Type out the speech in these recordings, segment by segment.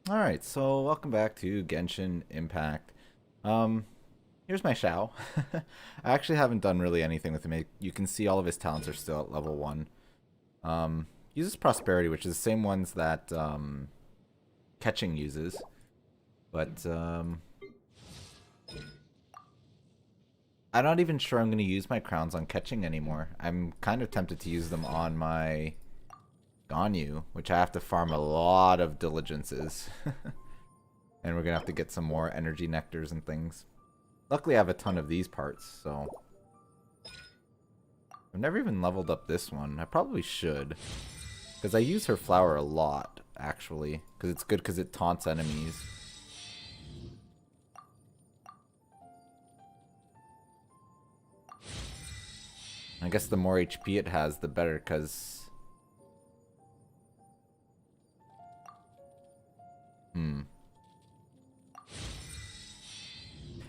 Alright, so welcome back to Genshin Impact. Um, Here's my Xiao. I actually haven't done really anything with him. You can see all of his talents are still at level 1. Uses Prosperity, which is the same ones that Catching uses. But I'm not even sure I'm going to use my crowns on Catching anymore. I'm kind of tempted to use them on my Ganyu, which I have to farm a lot of diligences. And we're going to have to get some more energy nectars and things. Luckily, I have a ton of these parts, so... I've never even leveled up this one. I probably should. Because I use her flower a lot, actually. Because it's good because it taunts enemies. I guess the more HP it has, the better, because...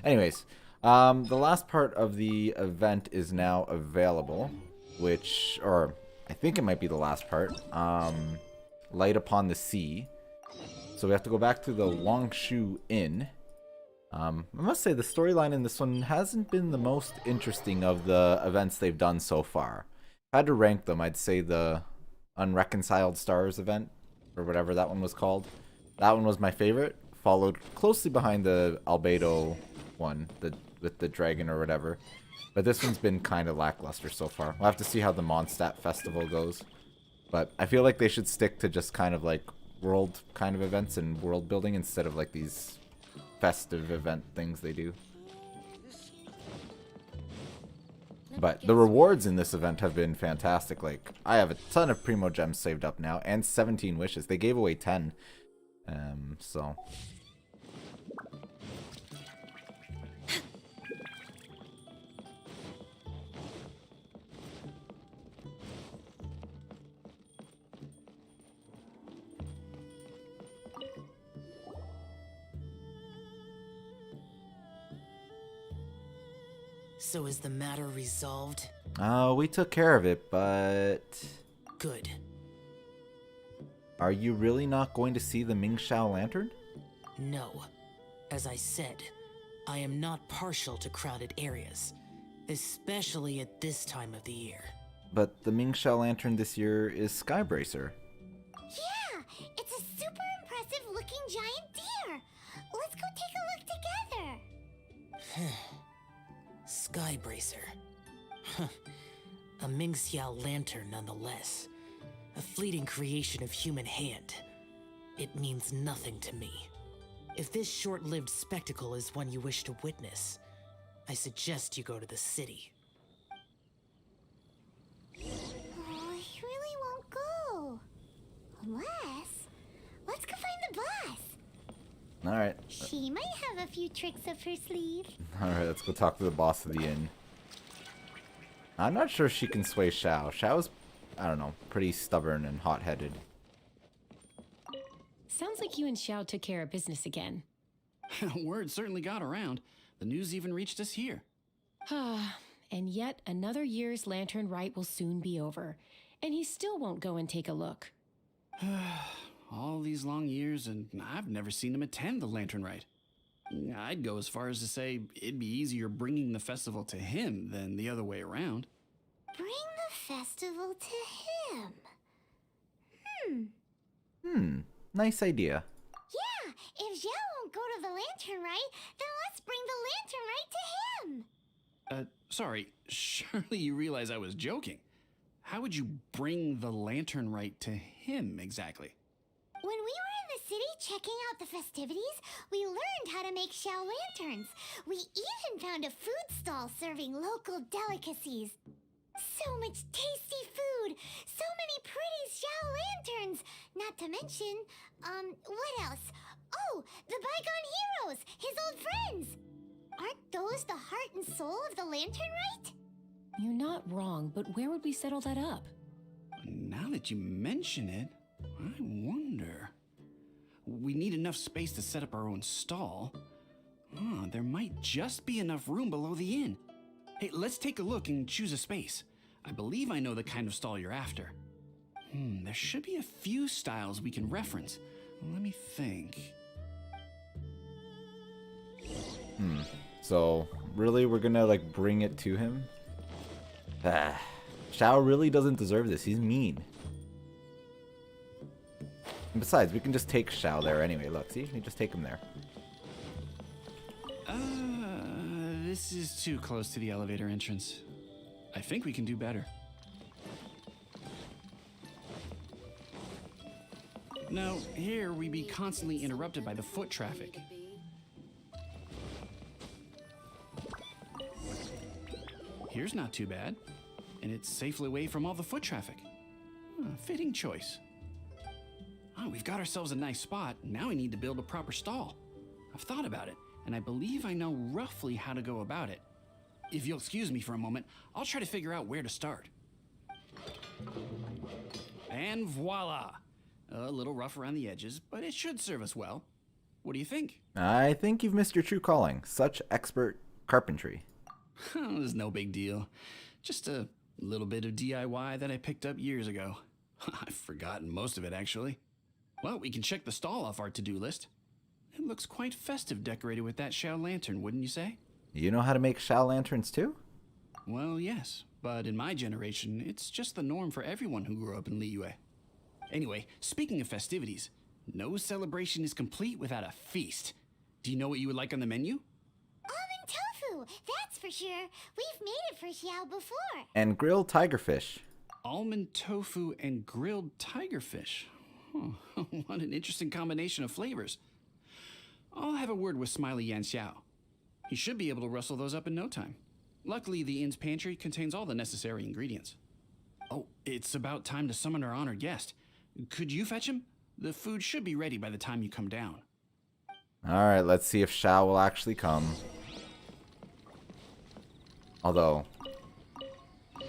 Anyways, the last part of the event is now available, which, or I think it might be the last part, Light Upon the Sea. So we have to go back to the Longshu Inn. I must say the storyline in this one hasn't been the most interesting of the events they've done so far. If I had to rank them, I'd say the Unreconciled Stars event, or whatever that one was called. That one was my favorite, followed closely behind the Albedo one, with the dragon or whatever. But this one's been kind of lackluster so far. We'll have to see how the Mondstadt festival goes. But I feel like they should stick to just kind of like world kind of events and world building instead of like these festive event things they do. But the rewards in this event have been fantastic. Like, I have a ton of Primo Gems saved up now and 17 wishes. They gave away 10. So... So is the matter resolved? We took care of it, but... Good. Are you really not going to see the Mingxiao Lantern? No. As I said, I am not partial to crowded areas, especially at this time of the year. But the Mingxiao Lantern this year is Skybracer. Yeah, it's a super impressive looking giant deer. Let's go take a look together. Skybracer. Huh. A Mingxiao lantern nonetheless. A fleeting creation of human hand. It means nothing to me. If this short-lived spectacle is one you wish to witness, I suggest you go to the city. Oh, he really won't go. Unless... Let's go find the boss. Alright. She might have a few tricks up her sleeve. Alright, let's go talk to the boss of the inn. I'm not sure she can sway Xiao. Xiao's, I don't know, pretty stubborn and hot-headed. Sounds like you and Xiao took care of business again. Word certainly got around. The news even reached us here. And yet another year's lantern rite will soon be over, and he still won't go and take a look. All these long years, and I've never seen him attend the Lantern Rite. I'd go as far as to say it'd be easier bringing the festival to him than the other way around. Bring the festival to him. Nice idea. Yeah, if Zhao won't go to the lantern rite, then let's bring the lantern rite to him. Sorry, surely you realize I was joking. How would you bring the Lantern Rite to him exactly? When we were in the city checking out the festivities, we learned how to make Xiao lanterns. We even found a food stall serving local delicacies. So much tasty food! So many pretty Xiao lanterns! Not to mention, what else? Oh, the bygone heroes! His old friends! Aren't those the heart and soul of the lantern rite? You're not wrong, but where would we settle that up? Now that you mention it, I wonder. We need enough space to set up our own stall. There might just be enough room below the inn. Hey, let's take a look and choose a space. I believe I know the kind of stall you're after. There should be a few styles we can reference, Let me think. So, really, we're gonna, like, bring it to him? Ah, Xiao really doesn't deserve this. He's mean. And besides, we can just take Xiao there anyway. Look, see? We just take him there. This is too close to the elevator entrance. I think we can do better. Now, here we be constantly interrupted by the foot traffic. Here's not too bad, and it's safely away from all the foot traffic. Fitting choice. Oh, we've got ourselves a nice spot. Now we need to build a proper stall. I've thought about it, and I believe I know roughly how to go about it. If you'll excuse me for a moment, I'll try to figure out where to start. And voila! A little rough around the edges, but it should serve us well. What do you think? I think you've missed your true calling. Such expert carpentry. It's no big deal. Just a little bit of DIY that I picked up years ago. I've forgotten most of it, actually. Well, we can check the stall off our to-do list. It looks quite festive decorated with that Xiao lantern, wouldn't you say? You know how to make Xiao lanterns too? Well, yes, but in my generation, it's just the norm for everyone who grew up in Liyue. Anyway, speaking of festivities, no celebration is complete without a feast. Do you know what you would like on the menu? Almond tofu, that's for sure. We've made it for Xiao before. And grilled tigerfish. Almond tofu and grilled tigerfish. Huh. What an interesting combination of flavors. I'll have a word with Smiley Yan Xiao. He should be able to rustle those up in no time. Luckily, the inn's pantry contains all the necessary ingredients. Oh, it's about time to summon our honored guest. Could you fetch him? The food should be ready by the time you come down. Alright, let's see if Xiao will actually come. Although,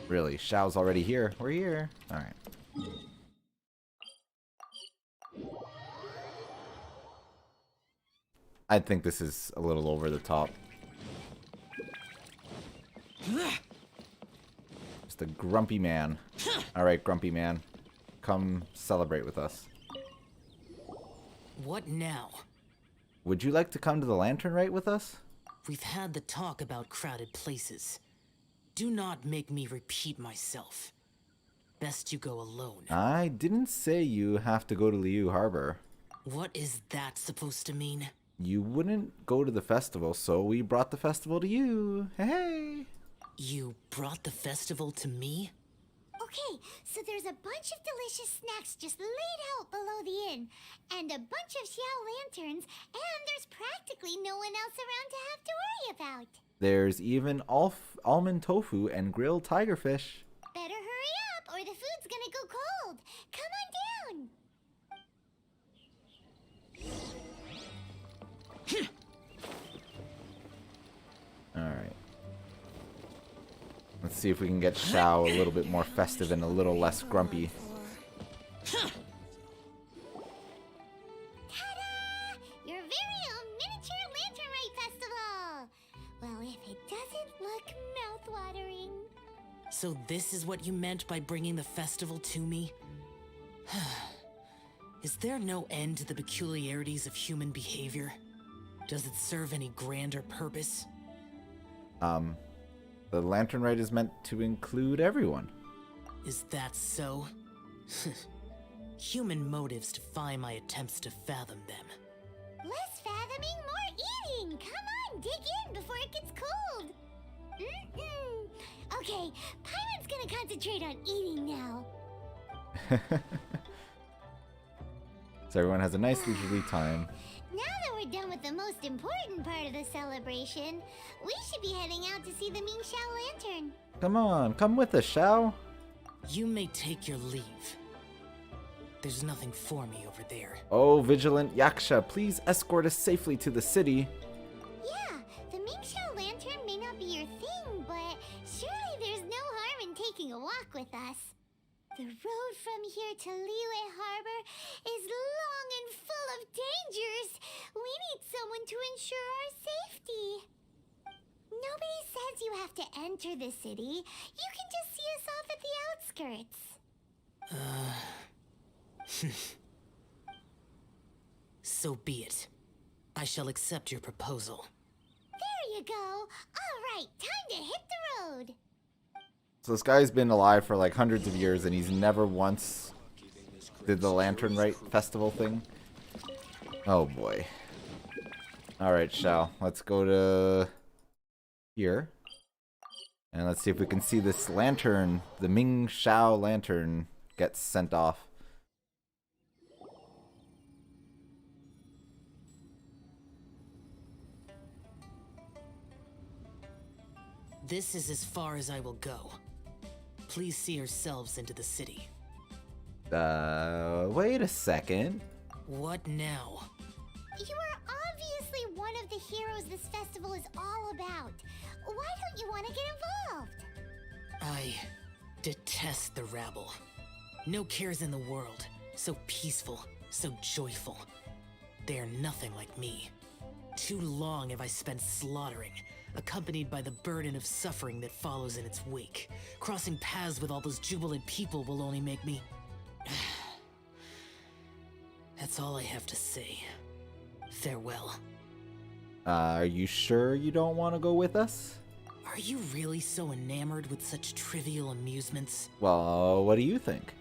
really, Xiao's already here. We're here. Alright. I think this is a little over the top. Just a grumpy man. Alright, grumpy man. Come celebrate with us. What now? Would you like to come to the Lantern Rite with us? We've had the talk about crowded places. Do not make me repeat myself. Best you go alone. I didn't say you have to go to Liu Harbor. What is that supposed to mean? You wouldn't go to the festival, so we brought the festival to you. Hey! You brought the festival to me? Okay, so there's a bunch of delicious snacks just laid out below the inn, and a bunch of Xiao lanterns, and there's practically no one else around to have to worry about. There's even almond tofu and grilled tigerfish. Better hurry up, or the food's gonna go cold. Come on down. Alright. Let's see if we can get Xiao a little bit more festive and a little less grumpy. Ta-da! Your very own miniature Lantern Rite Festival! Well, if it doesn't look mouth-watering. So this is what you meant by bringing the festival to me? Is there no end to the peculiarities of human behavior? Does it serve any grander purpose? The Lantern Rite is meant to include everyone. Is that so? Human motives defy my attempts to fathom them. Less fathoming, more eating! Come on, dig in before it gets cold! Okay, Paimon's gonna concentrate on eating now. So everyone has a nice leisurely time. Now that we're done with the most important part of the celebration, we should be heading out to see the Ming Xiao Lantern. Come on, come with us, Xiao. You may take your leave. There's nothing for me over there. Oh, vigilant Yaksha, please escort us safely to the city. Yeah, the Ming Xiao Lantern may not be your thing, but surely there's no harm in taking a walk with us. The road from here to Liyue Harbor is long and full of dangers. We need someone to ensure our safety. Nobody says you have to enter the city. You can just see us off at the outskirts. So be it. I shall accept your proposal. There you go. All right, time to hit the road. So this guy's been alive for like hundreds of years, and he's never once did the Lantern Rite festival thing. Oh boy. Alright, Shao. Let's go to here. And let's see if we can see this lantern, the Ming Shao lantern, get sent off. This is as far as I will go. Please see yourselves into the city. Wait a second. What now? You are obviously one of the heroes this festival is all about. Why don't you want to get involved? I detest the rabble. No cares in the world. So peaceful, so joyful. They are nothing like me. Too long have I spent slaughtering, accompanied by the burden of suffering that follows in its wake. Crossing paths with all those jubilant people will only make me... That's all I have to say. Farewell. Are you sure you don't want to go with us? Are you really so enamored with such trivial amusements? Well, what do you think?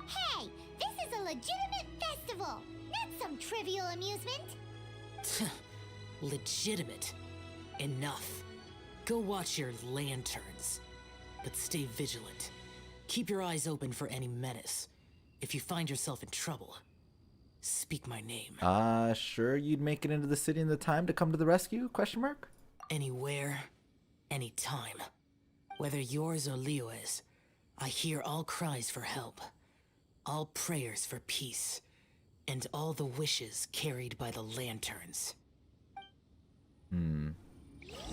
Hey, this is a legitimate festival, not some trivial amusement. Legitimate. Enough. Go watch your lanterns. But stay vigilant. Keep your eyes open for any menace. If you find yourself in trouble, speak my name. Sure you'd make it into the city in the time to come to the rescue? Question mark? Anywhere, anytime. Whether yours or Liyue's, I hear all cries for help, all prayers for peace, and all the wishes carried by the lanterns.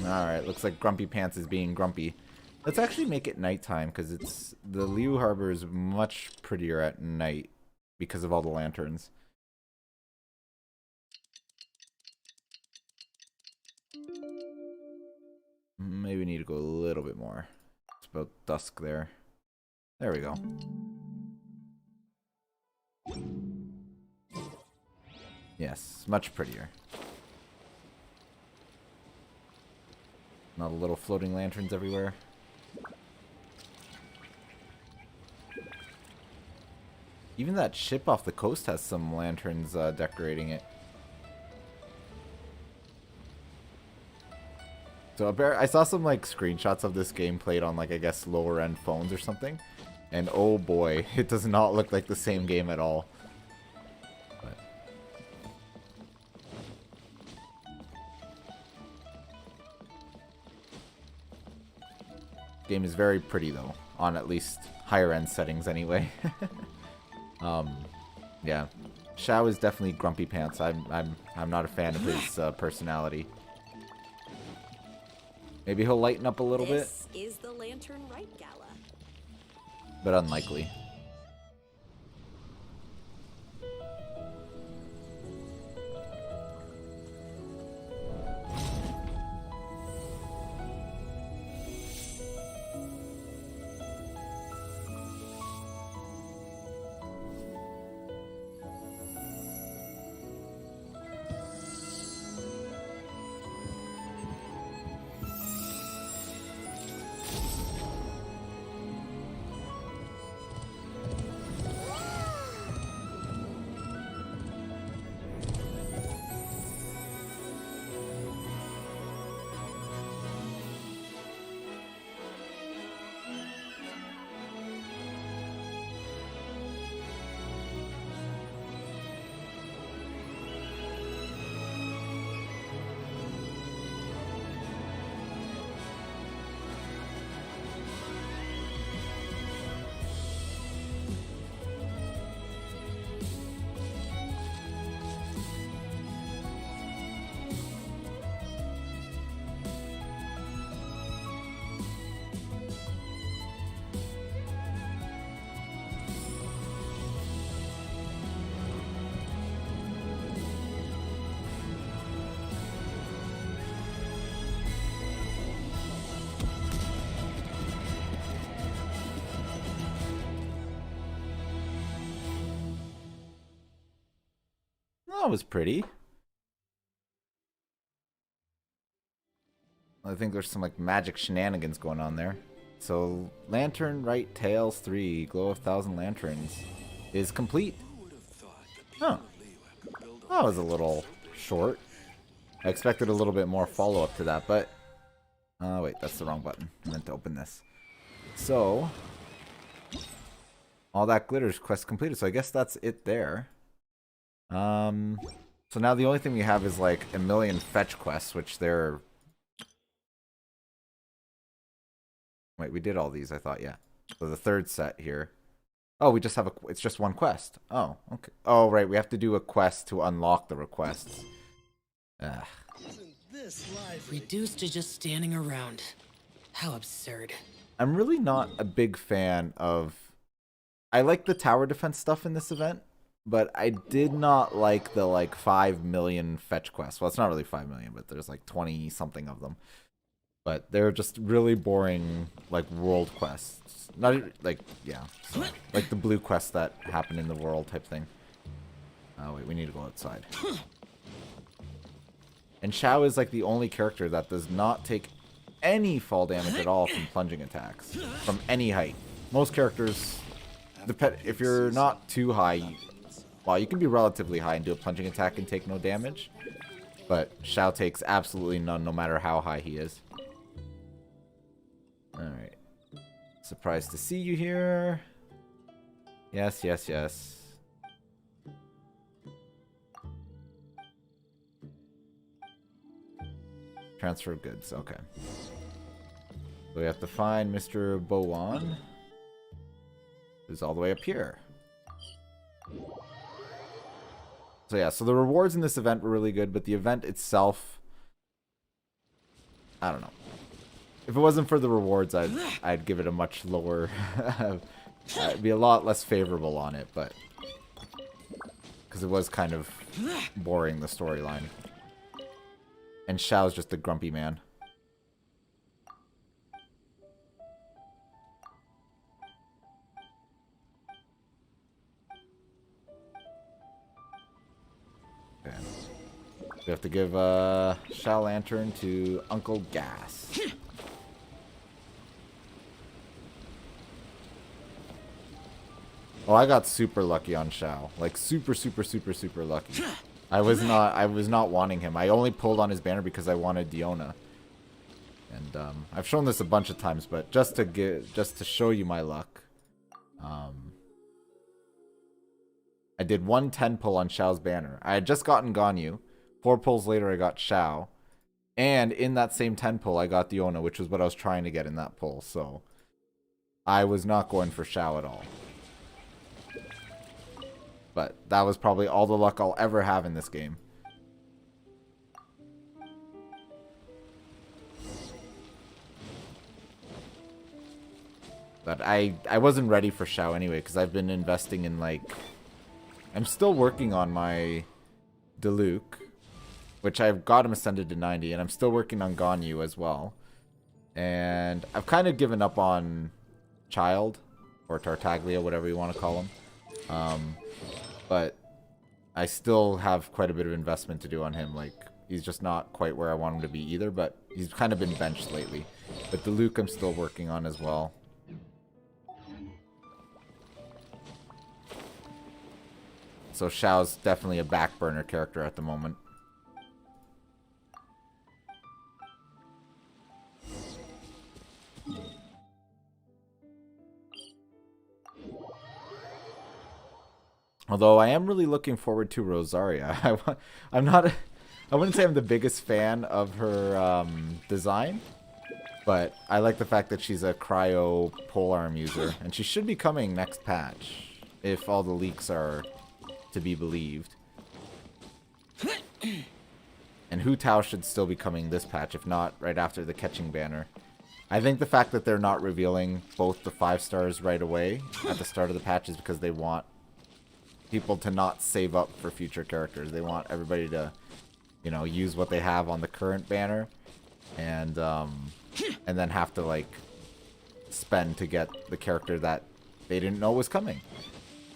Alright, looks like Grumpy Pants is being grumpy. Let's actually make it nighttime, because it's the Liu Harbor is much prettier at night because of all the lanterns. Maybe we need to go a little bit more. It's about dusk there. There we go. Yes, much prettier. Not a little floating lanterns everywhere. Even that ship off the coast has some lanterns decorating it. So I saw some like screenshots of this game played on like I guess lower end phones or something, and oh boy, it does not look like the same game at all. But game is very pretty though, on at least higher end settings anyway. Yeah, Shao is definitely grumpy pants. I'm not a fan of his personality. Maybe he'll lighten up a little bit. This is the Lantern Rite Gala. But unlikely. That was pretty. I think there's some like magic shenanigans going on there. So Lantern Right Tales 3 Glow of 1,000 Lanterns is complete. Huh. That was a little short. I expected a little bit more follow-up to that, but... wait, that's the wrong button. I meant to open this. So... all that glitters quest completed, so I guess that's it there. So now the only thing we have is like a million fetch quests, which they're... Wait, we did all these, I thought, yeah. So the third set here. Oh, we just have a... It's just one quest. Oh, okay. Oh, right, we have to do a quest to unlock the requests. Ugh. Reduced to just standing around. How absurd. I'm really not a big fan of... I like the tower defense stuff in this event, but I did not like the, like, 5 million fetch quests. Well, it's not really 5 million, but there's, like, 20-something of them. But they're just really boring, like, world quests. Not, like, yeah. So, like the blue quests that happen in the world type thing. Oh, wait, we need to go outside. And Xiao is, like, the only character that does not take any fall damage at all from plunging attacks. From any height. Most characters, if you're not too high, well, you can be relatively high and do a plunging attack and take no damage. But Xiao takes absolutely none, no matter how high he is. Alright. Surprised to see you here. Yes, yes, yes. Transfer of goods, okay. So we have to find Mr. Bowan, who's all the way up here. So yeah, so the rewards in this event were really good, but the event itself, I don't know. If it wasn't for the rewards, I'd give it a much lower, I'd be a lot less favorable on it, but because it was kind of boring, the storyline. And Xiao's just a grumpy man. Okay. We have to give Xiao Lantern to Uncle Gas. Oh, I got super lucky on Xiao. Like super, super, super, super lucky. I was not wanting him. I only pulled on his banner because I wanted Diona. And I've shown this a bunch of times, but just to show you my luck, I did 110 pull on Xiao's banner. I had just gotten Ganyu. 4 pulls later, I got Xiao. And in that same 10 pull, I got Diona, which was what I was trying to get in that pull. So I was not going for Xiao at all. But that was probably all the luck I'll ever have in this game. But I wasn't ready for Xiao anyway, because I've been investing in, like... I'm still working on my Diluc, which I've got him ascended to 90, and I'm still working on Ganyu as well. And I've kind of given up on Child, or Tartaglia, whatever you want to call him. But I still have quite a bit of investment to do on him. Like, he's just not quite where I want him to be either, but he's kind of been benched lately. But Diluc I'm still working on as well. So Xiao's definitely a back burner character at the moment. Although I am really looking forward to Rosaria. I wouldn't say I'm the biggest fan of her design, but I like the fact that she's a cryo polearm user, and she should be coming next patch, if all the leaks are to be believed. And Hu Tao should still be coming this patch, if not right after the catching banner. I think the fact that they're not revealing both the 5 stars right away at the start of the patch is because they want people to not save up for future characters. They want everybody to, you know, use what they have on the current banner, and then have to, like, spend to get the character that they didn't know was coming.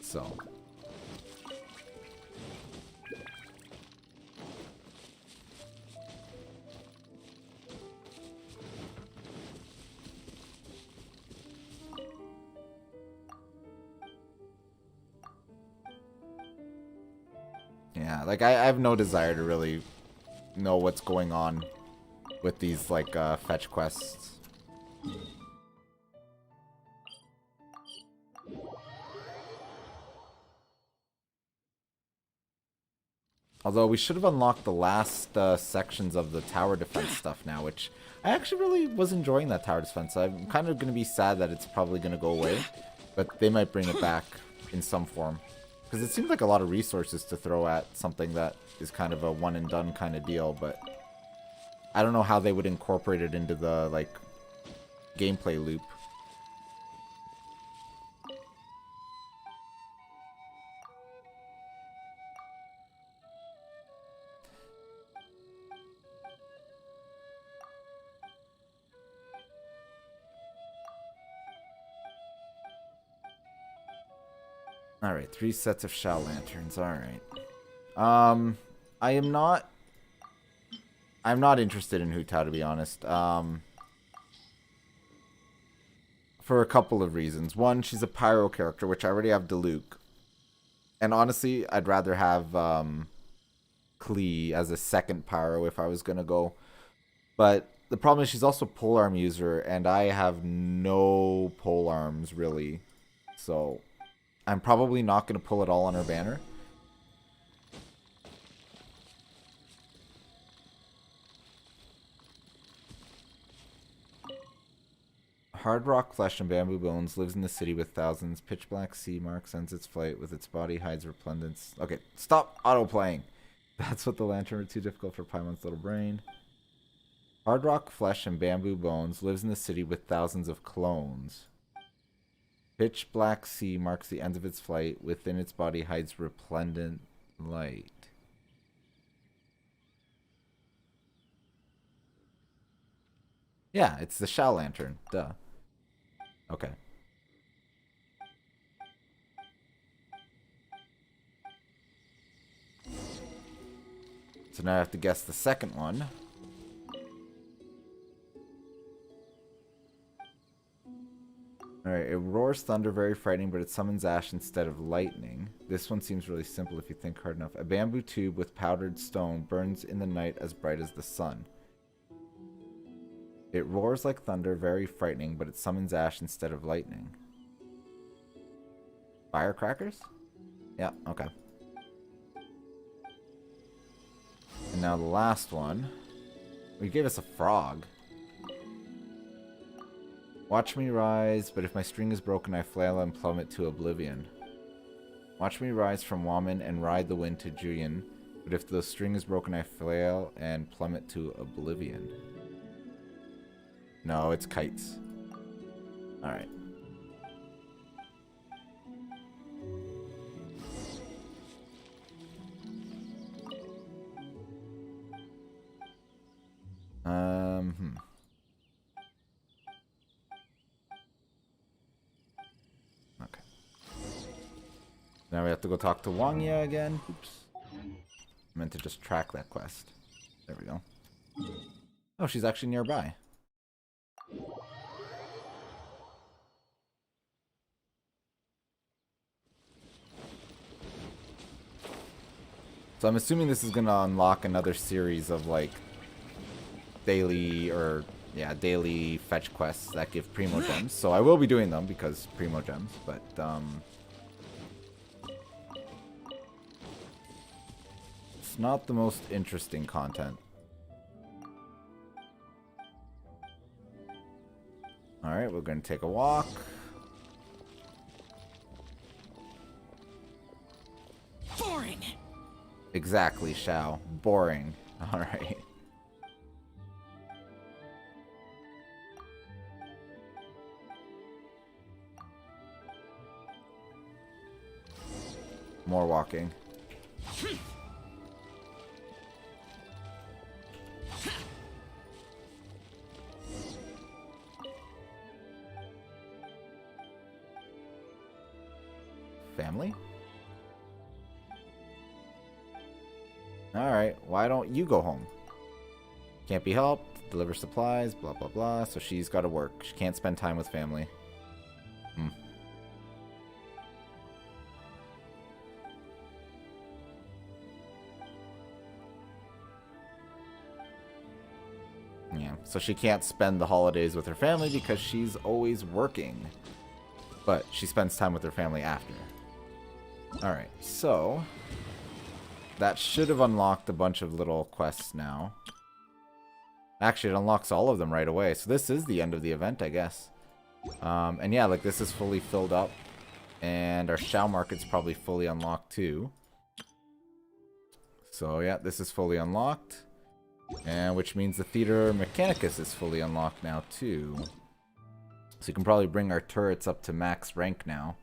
So Yeah, like I have no desire to really know what's going on with these like fetch quests. Although we should have unlocked the last sections of the tower defense stuff now, which I actually really was enjoying that tower defense. I'm kind of going to be sad that it's probably going to go away, but they might bring it back in some form. Because it seems like a lot of resources to throw at something that is kind of a one and done kind of deal, but I don't know how they would incorporate it into the like gameplay loop. Alright, 3 sets of Shao Lanterns, alright. I'm not interested in Hu Tao, to be honest. For a couple of reasons. One, she's a pyro character, which I already have Diluc. And honestly, I'd rather have Klee as a second pyro if I was gonna go. But the problem is she's also polearm user, and I have no polearms really. So I'm probably not going to pull it all on her banner. Hard rock flesh and bamboo bones lives in the city with thousands. Pitch black sea marks ends its flight with its body hides resplendence. Okay, stop auto-playing. That's what the lantern were too difficult for Paimon's little brain. Hard rock flesh and bamboo bones lives in the city with thousands of clones. Pitch black sea marks the ends of its flight. Within its body hides resplendent light. Yeah, it's the Shao Lantern. Duh. Okay. So now I have to guess the second one. Alright, it roars thunder, very frightening, but it summons ash instead of lightning. This one seems really simple if you think hard enough. A bamboo tube with powdered stone burns in the night as bright as the sun. It roars like thunder, very frightening, but it summons ash instead of lightning. Firecrackers? Yeah, okay. And now the last one. We gave us a frog. Watch me rise, but if my string is broken, I flail and plummet to oblivion. Watch me rise from Waman and ride the wind to Julian, but if the string is broken, I flail and plummet to oblivion. No, it's kites. Alright. Okay. Now we have to go talk to Wangya again. Oops. I meant to just track that quest. There we go. Oh, she's actually nearby. So I'm assuming this is going to unlock another series of like daily fetch quests that give Primo Gems. So I will be doing them because Primo Gems, but it's not the most interesting content. Alright, we're going to take a walk. Boring! Exactly, Shao. Boring. Alright. More walking. Family? Alright, why don't you go home? Can't be helped, deliver supplies, blah blah blah, so she's gotta work. She can't spend time with family. So she can't spend the holidays with her family because she's always working. But she spends time with her family after. Alright, so that should have unlocked a bunch of little quests now. Actually, it unlocks all of them right away. So this is the end of the event, I guess. And yeah, like this is fully filled up. And our Shao Market's probably fully unlocked too. So yeah, this is fully unlocked. And which means the Theater Mechanicus is fully unlocked now too. So you can probably bring our turrets up to max rank now.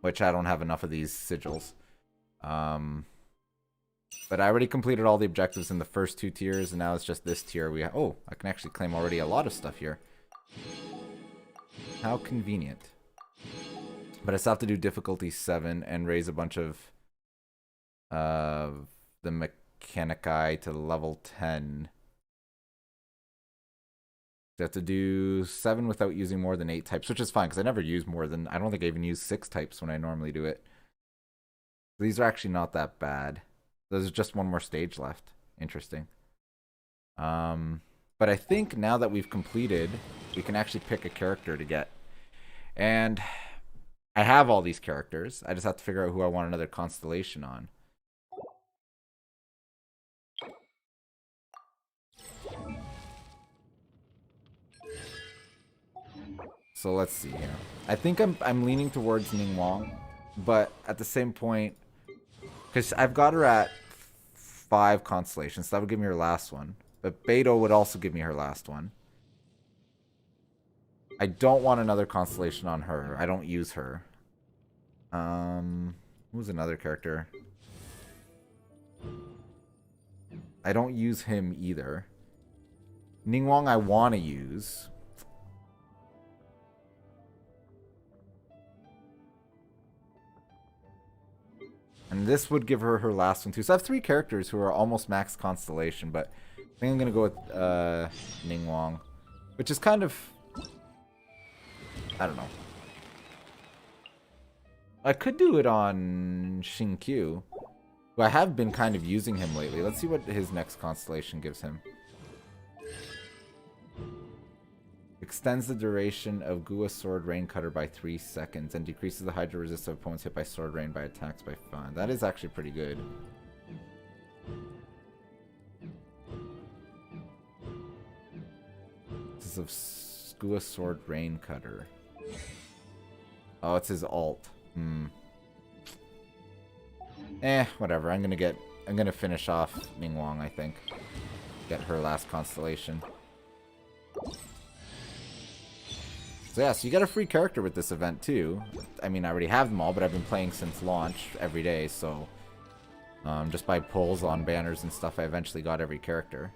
Which I don't have enough of these sigils. But I already completed all the objectives in the first 2 tiers, and now it's just this tier. Oh, I can actually claim already a lot of stuff here. How convenient. But I still have to do difficulty 7 and raise a bunch of the Mechanici to level 10. I have to do 7 without using more than 8 types, which is fine because I never use more than, I don't think I even use 6 types when I normally do it. These are actually not that bad. There's just one more stage left. Interesting. But I think now that we've completed, we can actually pick a character to get. And I have all these characters. I just have to figure out who I want another constellation on. So let's see here. I think I'm leaning towards Ningguang, but at the same point, because I've got her at 5 constellations, so that would give me her last one. But Beidou would also give me her last one. I don't want another constellation on her. I don't use her. Who's another character? I don't use him either. Ningguang I want to use. And this would give her her last one too. So I have 3 characters who are almost max constellation, but I think I'm going to go with Ningguang. Which is kind of... I don't know. I could do it on Xingqiu, who I have been kind of using him lately. Let's see what his next constellation gives him. Extends the duration of Gua Sword Rain Cutter by 3 seconds and decreases the Hydra resist of opponents hit by Sword Rain by attacks by 5. That is actually pretty good. This is of Gua Sword Rain Cutter. Oh, it's his alt. Whatever. I'm gonna finish off Ningguang, I think. Get her last constellation. So yeah, so you get a free character with this event too. I mean, I already have them all, but I've been playing since launch every day, so just by pulls on banners and stuff, I eventually got every character.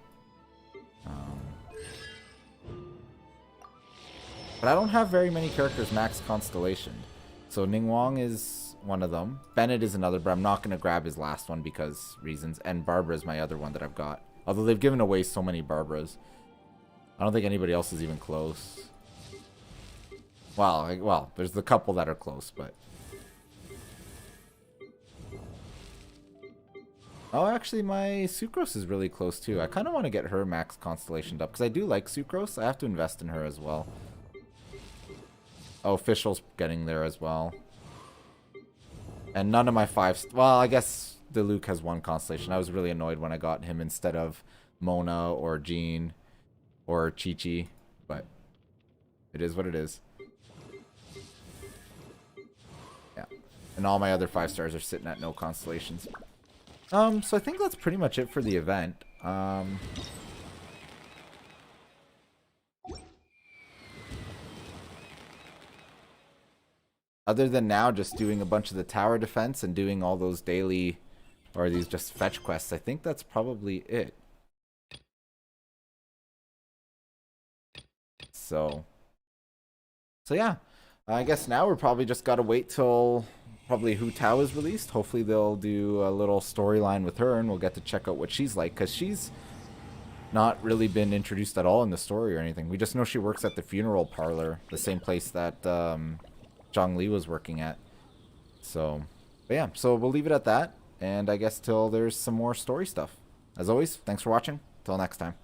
But I don't have very many characters max constellation. So Ningguang is one of them. Bennett is another, but I'm not going to grab his last one because reasons. And Barbara is my other one that I've got. Although they've given away so many Barbaras. I don't think anybody else is even close. Well, there's the couple that are close, but... Oh, actually, my Sucrose is really close, too. I kind of want to get her max constellationed up, because I do like Sucrose. I have to invest in her as well. Oh, Fischl's getting there as well. And none of my 5... Well, I guess Diluc has 1 constellation. I was really annoyed when I got him instead of Mona or Jean or Chi-Chi, but it is what it is. Yeah. And all my other 5 stars are sitting at no constellations. So I think that's pretty much it for the event. Other than now just doing a bunch of the tower defense and doing all those daily, or these just fetch quests, I think that's probably it. So yeah, I guess now we're probably just gotta wait till probably Hu Tao is released. Hopefully they'll do a little storyline with her and we'll get to check out what she's like, because she's not really been introduced at all in the story or anything. We just know she works at the funeral parlor, the same place that Zhang Li was working at. So, but yeah, so we'll leave it at that. And I guess till there's some more story stuff. As always, thanks for watching. Till next time.